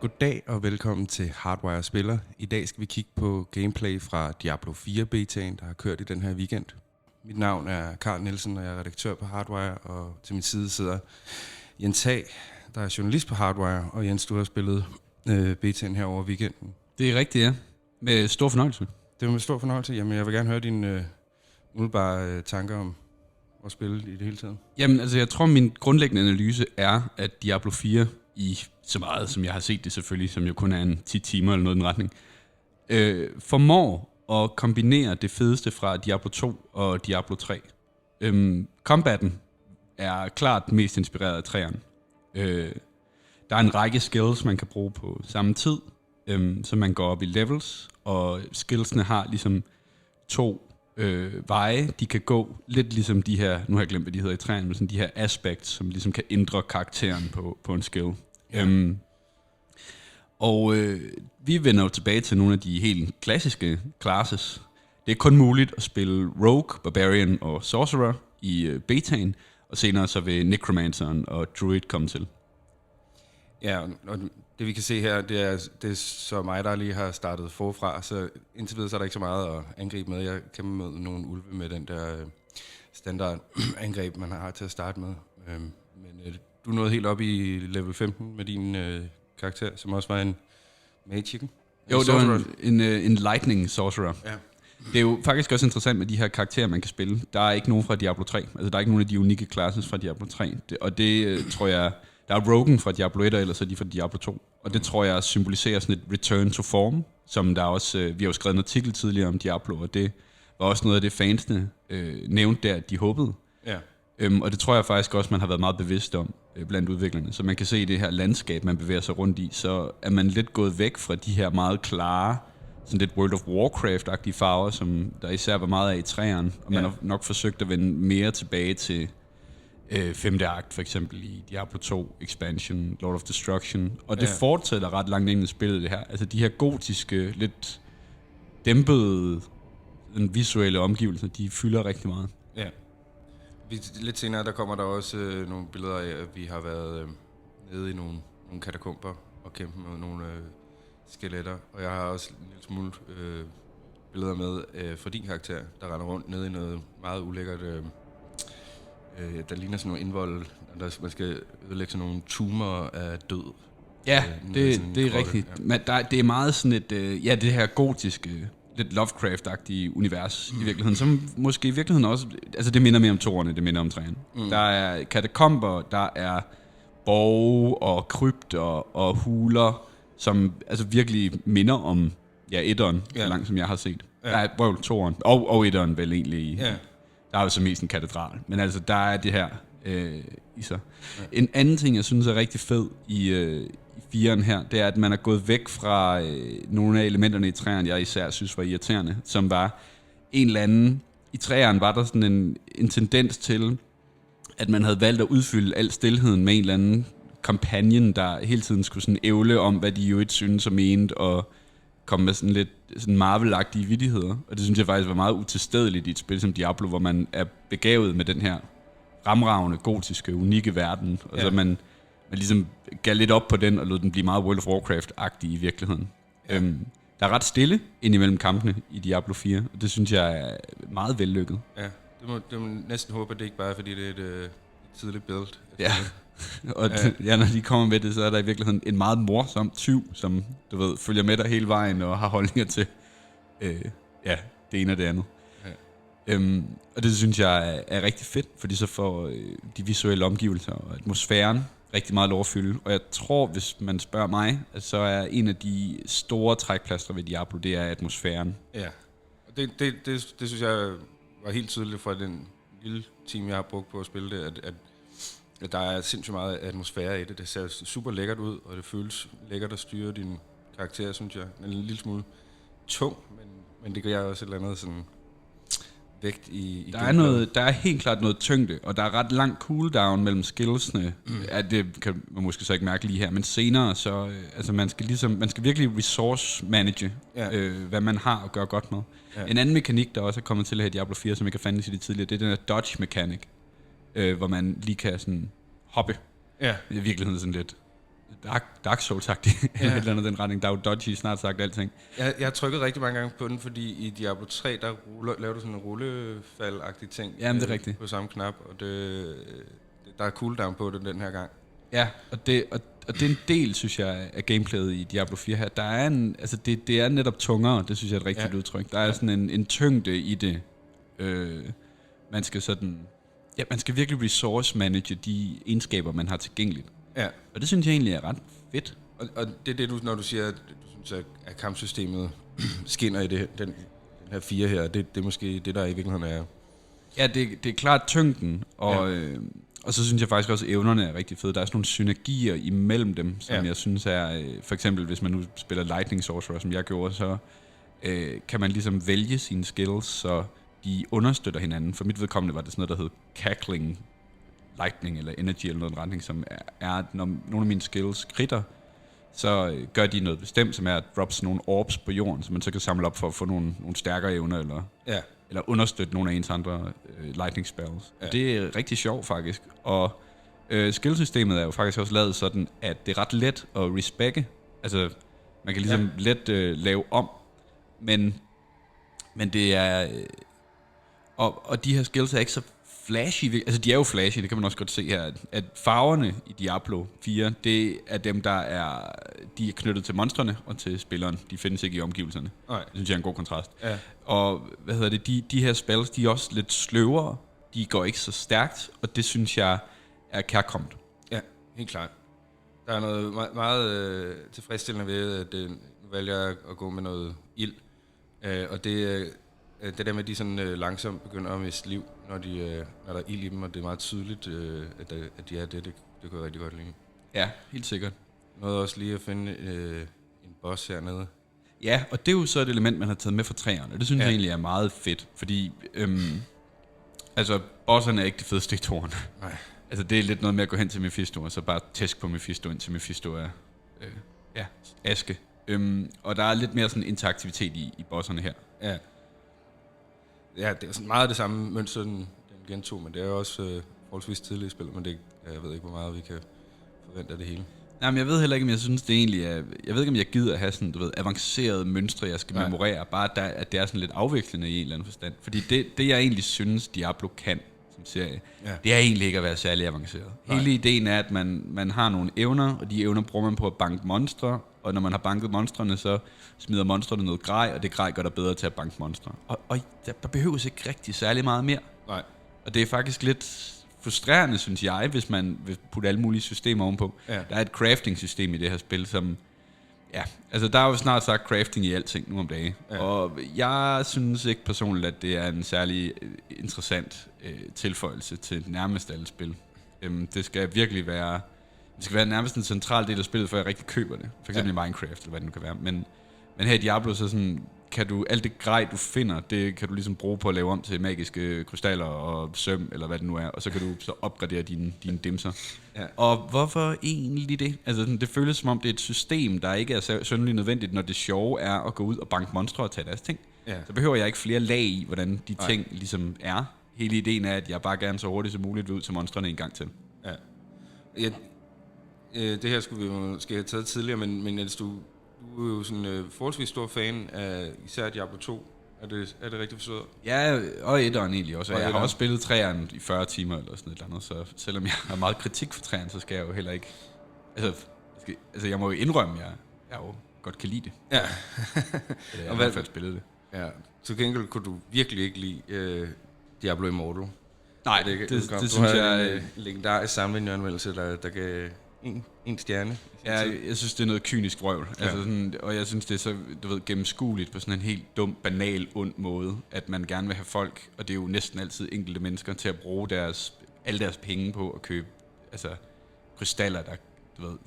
Goddag og velkommen til Hardwire Spiller. I dag skal vi kigge på gameplay fra Diablo 4 betaen, der har kørt i den her weekend. Mit navn er Carl Nielsen, og jeg er redaktør på Hardwire, og til min side sidder Jens Hag, der er journalist på Hardwire, og Jens, du har spillet betaen her over weekenden. Det er rigtigt, ja. Med stor fornøjelse. Det var med stor fornøjelse. Jamen, jeg vil gerne høre dine umiddelbare tanker om at spille i det hele taget. Jamen, altså jeg tror, min grundlæggende analyse er, at Diablo 4 i så meget, som jeg har set det selvfølgelig, som jo kun er en 10 timer eller noget i den retning, formår at kombinere det fedeste fra Diablo 2 og Diablo 3. Combaten er klart mest inspireret af træerne. Der er en række skills, man kan bruge på samme tid, så man går op i levels, og skillsene har ligesom to veje, de kan gå lidt ligesom de her, nu har jeg glemt, hvad de hedder i træerne, men sådan de her aspects, som ligesom kan ændre karakteren på en skill. Ja. Vi vender jo tilbage til nogle af de helt klassiske classes. Det er kun muligt at spille Rogue, Barbarian og Sorcerer i betaen, og senere så vil Necromanceren og Druid komme til. Ja, og det vi kan se her, det er så mig, der lige har startet forfra, så indtil videre så er der ikke så meget at angribe med. Jeg kæmper med nogle ulve med den der standard angreb, man har til at starte med. Men du nåede helt op i level 15 med din karakter, som også var en mage chicken. Jo, det var en lightning sorcerer. Ja. Det er jo faktisk også interessant med de her karakterer, man kan spille. Der er ikke nogen fra Diablo 3. Altså, der er ikke nogen af de unikke classes fra Diablo 3. Det tror jeg... Der er Rogen fra Diablo 1, eller så er de fra Diablo 2. Og det tror jeg symboliserer sådan et return to form, som der også... Vi har jo skrevet en artikel tidligere om Diablo, og det var også noget af det fansene nævnte der, at de håbede. Ja. Og det tror jeg faktisk også, man har været meget bevidst om blandt udviklerne. Så man kan se i det her landskab, man bevæger sig rundt i, så er man lidt gået væk fra de her meget klare, sådan lidt World of Warcraft-agtige farver, som der især var meget af i træerne. Og man har nok forsøgt at vende mere tilbage til 5. akt, for eksempel i Diablo 2 Expansion, Lord of Destruction. Og det fortsætter ret langt ind i spillet, det her. Altså de her gotiske, lidt dæmpede visuelle omgivelser, de fylder rigtig meget. Ja. Lidt senere, der kommer der også nogle billeder af, at vi har været nede i nogle katakomber og kæmpet med nogle skeletter. Og jeg har også en lille smule billeder med fra din karakter, der render rundt nede i noget meget ulækkert, der ligner sådan nogle indvold, der man skal ødelægge sådan nogle tumorer af død. Ja, det er rigtigt. Ja. Men det er meget sådan et, det her gotiske, lidt Lovecraft-agtige univers i virkeligheden, som måske i virkeligheden også, altså det minder mere om toerne, det minder om træerne. Der er katakomber, der er borge og krypter og huler, som altså virkelig minder om etteren, så langt som jeg har set. Ja. Der er toeren, og etteren vel egentlig. Der er jo så mest en katedral, men altså der er det her i sig. Ja. En anden ting, jeg synes er rigtig fed i 4'eren her, det er, at man er gået væk fra nogle af elementerne i træerne, jeg især synes var irriterende, som var en eller anden... I træerne var der sådan en tendens til, at man havde valgt at udfylde al stilheden med en eller anden companion, der hele tiden skulle sådan ævle om, hvad de jo ikke synes og mente, og komme med sådan lidt sådan Marvel-agtige vittigheder. Og det synes jeg faktisk var meget utilstedeligt i et spil som Diablo, hvor man er begavet med den her fremragende, gotiske, unikke verden, og så man ligesom gav lidt op på den, og lod den blive meget World of Warcraft-agtig i virkeligheden. Ja. Der er ret stille indimellem kampene i Diablo 4, og det synes jeg er meget vellykket. Ja, det må næsten håbe, at det ikke bare er, fordi det er et tidligt build. Ja, og når de kommer med det, så er der i virkeligheden en meget morsom tyv, som du ved, følger med dig hele vejen og har holdninger til det ene og det andet. Ja. Og det synes jeg er rigtig fedt, fordi så får de visuelle omgivelser og atmosfæren rigtig meget lov at fylde. Og jeg tror, hvis man spørger mig, at så er en af de store trækplaster ved Diablo, det er atmosfæren. Ja, og det synes jeg var helt tydeligt fra den lille time, jeg har brugt på at spille det, at der er sindssygt meget atmosfære i det. Det ser super lækkert ud, og det føles lækkert at styre din karakter, synes jeg. En lille smule tung, men det gør jeg også et eller andet sådan vægt i der er helt klart noget tyngde, og der er ret lang cooldown mellem skillsene. Ja, det kan man måske så ikke mærke lige her, men senere så altså man skal virkelig resource manage hvad man har at gøre godt med. Ja. En anden mekanik der også er kommet til her i Diablo 4, som jeg kan fandt i det tidligere, det er den her dodge mekanik, hvor man lige kan sådan hoppe. Ja. I virkeligheden sådan lidt Dark Souls-agtigt, eller et eller andet den retning. Der er jo dodgy snart sagt alting. Jeg har trykket rigtig mange gange på den, fordi i Diablo 3, der laver du sådan en rullefald-agtig ting. Jamen, det er rigtigt. På samme knap, og der er cooldown på det den her gang. Ja, og det er en del, synes jeg, af gameplayet i Diablo 4 her. Der er det er netop tungere, det synes jeg er et rigtigt udtryk. Der er sådan en tyngde i det. Man skal sådan... Ja, man skal virkelig resource manage de egenskaber, man har tilgængeligt. Ja. Og det synes jeg egentlig er ret fedt. Og det er det, når du siger, at du synes, at kampsystemet skinner i den her 4 her, det er måske det, der i virkeligheden er... Ja, det er klart tyngden, og så synes jeg faktisk også, at evnerne er rigtig fede. Der er sådan nogle synergier imellem dem, som jeg synes er... For eksempel, hvis man nu spiller Lightning Sorcerer, som jeg gjorde, så kan man ligesom vælge sine skills, så de understøtter hinanden. For mit vedkommende var det sådan noget, der hed Cackling Lightning eller Energy eller noget retning, som er at når nogle af mine skills kritter, så gør de noget bestemt, som er at droppe sådan nogle orbs på jorden, som man så kan samle op for at få nogle stærkere evner, eller understøtte nogle af ens andre lightning spells. Ja. Det er rigtig sjovt faktisk. Og skillsystemet er jo faktisk også lavet sådan, at det er ret let at respecke. Altså, man kan ligesom let lave om, men det er... Og de her skills er ikke så flashy. Altså, de er jo flashy, det kan man også godt se her. At farverne i Diablo 4, det er dem, de er knyttet til monstrene og til spilleren. De findes ikke i omgivelserne. Nej. Det synes jeg er en god kontrast. Ja. Og de her spells, de er også lidt sløvere. De går ikke så stærkt, og det synes jeg er kærkomment. Ja, helt klart. Der er noget meget tilfredsstillende ved, at nu vælger jeg at gå med noget ild. Og det der med, at de sådan langsomt begynder at miste liv, når der er ild i dem, og det er meget tydeligt, at de er det kan jeg rigtig godt lide. Ja, helt sikkert. Noget også lige at finde en boss hernede. Ja, og det er jo så et element, man har taget med fra træerne, og det synes jeg egentlig er meget fedt, fordi altså, bosserne er ikke det fedeste i toren. Nej. Altså, det er lidt noget med at gå hen til Mephisto, og så bare tæsk på Mephisto, indtil Mephisto er aske. Og der er lidt mere sådan interaktivitet i bosserne her. Ja. Ja, det er sådan meget det samme mønster, den gentog, men det er jo også forholdsvis tidligt i spil, men jeg ved ikke, hvor meget vi kan forvente af det hele. Nej, men jeg ved heller ikke, om jeg synes, det egentlig er... Jeg ved ikke, om jeg gider at have sådan, avancerede mønstre, jeg skal memorere, bare at det er sådan lidt afvekslende i en eller anden forstand. Fordi det jeg egentlig synes, Diablo kan som serie, det er egentlig ikke at være særlig avanceret. Nej. Hele ideen er, at man har nogle evner, og de evner bruger man på at banke monstre, og når man har banket monstrene, så smider monstrene noget grej, og det grej gør dig bedre til at banke monstre. Og der behøves ikke rigtig særlig meget mere. Nej. Og det er faktisk lidt frustrerende, synes jeg, hvis man vil putte alle mulige systemer ovenpå. Ja. Der er et crafting-system i det her spil, som... Ja, altså der er jo snart sagt crafting i alting nu om dagen. Ja. Og jeg synes ikke personligt, at det er en særlig interessant tilføjelse til nærmest alle spil. Det skal virkelig være... Det skal være nærmest en central del af spillet, før jeg rigtig køber det. For eksempel i Minecraft, eller hvad det nu kan være. Men her i Diablo, så sådan, kan du alt det grej, du finder, det kan du ligesom bruge på at lave om til magiske krystaller og søm, eller hvad det nu er. Og så kan du så opgradere dine dimser. Ja. Og hvorfor egentlig det? Altså, det føles som om, det er et system, der ikke er synderligt nødvendigt, når det sjove er at gå ud og banke monstre og tage deres ting. Ja. Så behøver jeg ikke flere lag i, hvordan de ting ligesom er. Hele ideen er, at jeg bare gerne så hurtigt som muligt vil ud til monstrene en gang til. Ja. Det her skulle vi måske have taget tidligere, men Niels, du er jo sådan forholdsvis stor fan af især Diablo 2. Er det rigtigt forstået? Ja, og etteren egentlig også. Jeg har også spillet træerne i 40 timer eller sådan et eller andet, så selvom jeg har meget kritik for træerne, så skal jeg jo heller ikke... Altså jeg må jo indrømme, jeg jo godt kan lide det. Ja. Jeg har i hvert fald spillet det. Ja. Til gengæld kunne du virkelig ikke lide Diablo Immortal. Nej, det synes jeg... En legendarisk sammenligningsanmeldelse, der gav en stjerne. Ja, jeg synes, det er noget kynisk vrøvl. Ja. Altså sådan, og jeg synes, det er så gennemskueligt på sådan en helt dum, banal, ond måde, at man gerne vil have folk, og det er jo næsten altid enkelte mennesker, til at bruge alle deres penge på at købe krystaller, der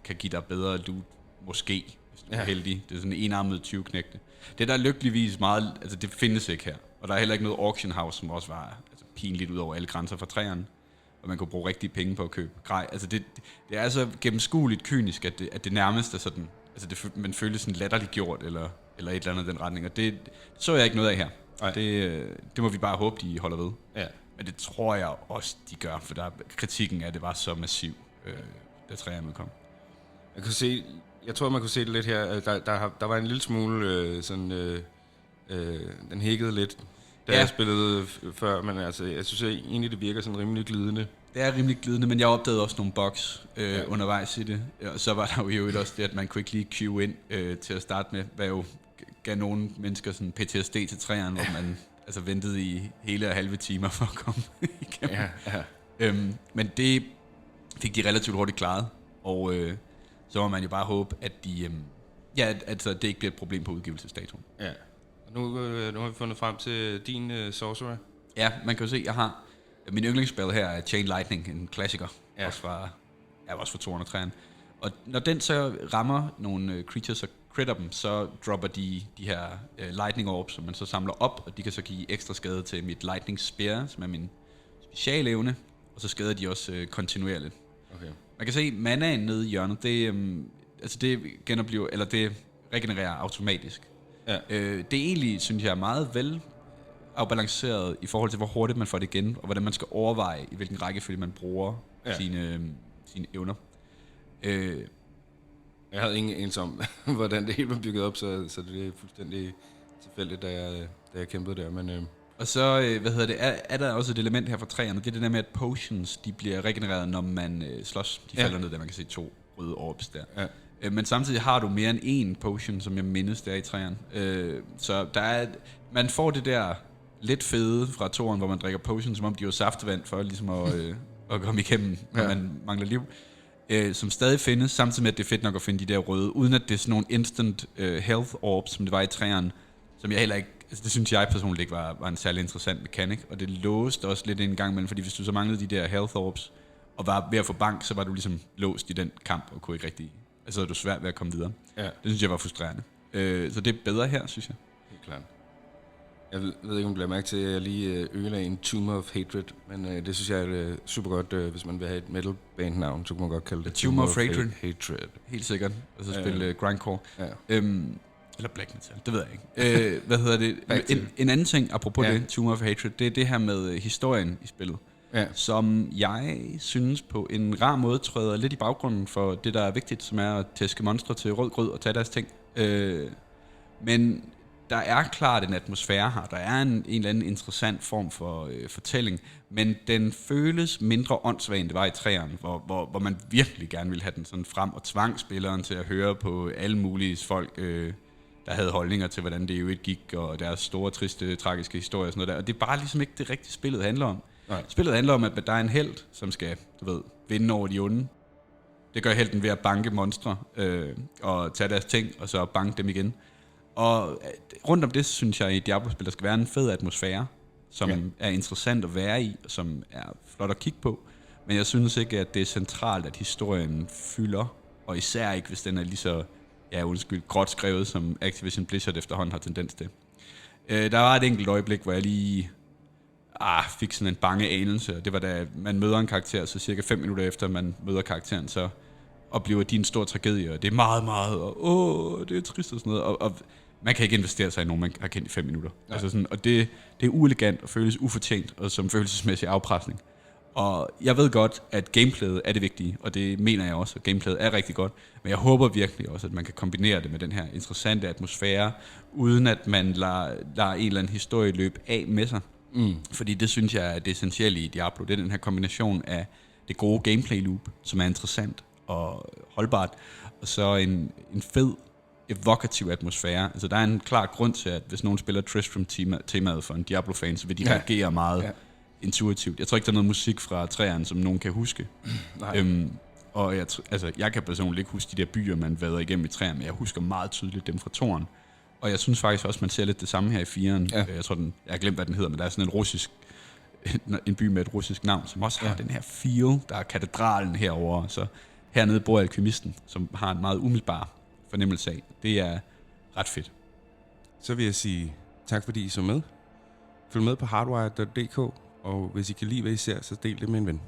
kan give dig bedre loot, måske, hvis du er heldig. Det er sådan en enarmet 20-knægte. Det der er lykkeligvis meget, altså det findes ikke her. Og der er heller ikke noget auction house, som også var pinligt ud over alle grænser for træerne. Og man kunne bruge rigtige penge på at købe grej. Altså det er så gennemskueligt kynisk, at det nærmest er sådan... Altså man føles sådan latterligt gjort, eller et eller andet den retning. Og det så jeg ikke noget af her. Det må vi bare håbe, de holder ved. Ja. Men det tror jeg også, de gør, for kritikken af det var så massiv, da træerne kom. Jeg tror, man kunne se det lidt her. Der var en lille smule den hækkede lidt, da jeg spillede før, men altså, jeg synes egentlig, det virker sådan rimelig glidende. Det er rimelig glidende, men jeg opdagede også nogle bugs undervejs i det. Og så var der jo også det, at man kunne ikke lige queue ind til at starte med, hvad jo gav nogle mennesker sådan PTSD til træerne, hvor man altså ventede i hele og halve timer for at komme igennem. Men det fik de relativt hurtigt klaret, og så må man jo bare håbe, at altså, det ikke bliver et problem på udgivelsesdatoen. Ja. Nu har vi fundet frem til din Sorcerer. Ja, man kan jo se, jeg har min yndlingsspil her er Chain Lightning, en klassiker, også fra 203'eren. Og når den så rammer nogle creatures og critter dem, så dropper de her lightning orbs, som man så samler op, og de kan så give ekstra skade til mit lightning spear, som er min specialevne, og så skader de også kontinuerligt. Okay. Man kan se manaen nede i hjørnet, det regenererer automatisk. Ja. Det er egentlig, synes jeg, meget vel afbalanceret i forhold til, hvor hurtigt man får det igen, og hvordan man skal overveje, i hvilken rækkefølge man bruger sine evner. Jeg havde ingen ens om, hvordan det hele var bygget op, så det er fuldstændig tilfældigt, da jeg kæmpede der. Men, Og så, er der også et element her fra træerne, det er det der med, at potions, de bliver regenereret, når man slås. De falder ned, der man kan se 2 røde orbs der. Ja. Men samtidig har du mere end 1 potion, som jeg mindes der i træerne. Så man får det der lidt fede fra toren, hvor man drikker potions, som om de er saftevand, for ligesom at komme igennem, når man mangler liv. Som stadig findes, samtidig med, at det er fedt nok at finde de der røde, uden at det er sådan nogle instant health orbs, som det var i træerne, som jeg heller ikke, altså det synes jeg personligt ikke var en særlig interessant mekanik, og det låste også lidt en gang imellem, fordi hvis du så manglede de der health orbs, og var ved at få bank, så var du ligesom låst i den kamp, og kunne ikke rigtig, altså var du svært ved at komme videre. Ja. Det synes jeg var frustrerende. Så det er bedre her, synes jeg. Helt klart. Jeg ved ikke, om du lader mærke til, at jeg lige ødelagde en Tomb of Hatred, men det synes jeg er super godt, hvis man vil have et metal band navn, så kunne man godt kalde det Tomb of Hatred. Helt sikkert. Og så spille grindcore. Ja. Eller black metal, det ved jeg ikke. En anden ting, apropos det, Tomb of Hatred, det er det her med historien i spillet, som jeg synes på en rar måde træder lidt i baggrunden for det, der er vigtigt, som er at tæske monstre til rød grød og tage deres ting. Men der er klart en atmosfære her. Der er en eller anden interessant form for fortælling, men den føles mindre åndssvag, end det var i træerne, hvor man virkelig gerne ville have den sådan frem og tvang spilleren til at høre på alle mulige folk, der havde holdninger til, hvordan det jo ikke gik, og deres store, triste, tragiske historie og sådan noget der. Og det er bare ligesom ikke det rigtige spillet handler om. Nej. Spillet handler om, at der er en helt, som skal, vinde over de onde. Det gør helten ved at banke monstre og tage deres ting, og så banke dem igen. Og rundt om det, synes jeg, i Diablo-spil, der skal være en fed atmosfære, som er interessant at være i, og som er flot at kigge på. Men jeg synes ikke, at det er centralt, at historien fylder, og især ikke, hvis den er lige så, gråt skrevet, som Activision Blizzard efterhånden har tendens til. Der var et enkelt øjeblik, hvor jeg lige fik sådan en bange anelse, og det var da man møder en karakter, så cirka 5 minutter efter man møder karakteren, så oplever de en stor tragedie, og det er meget, meget, og det er trist og sådan noget, og man kan ikke investere sig i nogen, man har kendt i 5 minutter. Altså sådan, og det er uelegant og føles ufortjent, og som følelsesmæssig afpresning. Og jeg ved godt, at gameplayet er det vigtige, og det mener jeg også, at gameplayet er rigtig godt, men jeg håber virkelig også, at man kan kombinere det med den her interessante atmosfære, uden at man lader en eller anden historie løbe af med sig. Fordi det synes jeg er det essentielle i Diablo, det er den her kombination af det gode gameplay loop, som er interessant og holdbart, og så en fed, evokativ atmosfære. Altså der er en klar grund til, at hvis nogen spiller Tristram-temaet for en Diablo-fan, så vil de reagere meget intuitivt. Jeg tror ikke, der er noget musik fra træerne, som nogen kan huske. Og jeg kan personligt ikke huske de der byer, man vader igennem i træerne, men jeg husker meget tydeligt dem fra toren. Og jeg synes faktisk også, man ser lidt det samme her i 4'eren. Ja. Jeg har glemt, hvad den hedder, men der er sådan en by med et russisk navn, som også har den her feel. Der er katedralen herovre, så hernede bor alkymisten, som har en meget umiddelbar fornemmelse af. Det er ret fedt. Så vil jeg sige tak, fordi I så med. Følg med på hardwire.dk, og hvis I kan lide, hvad I ser, så del det med en ven.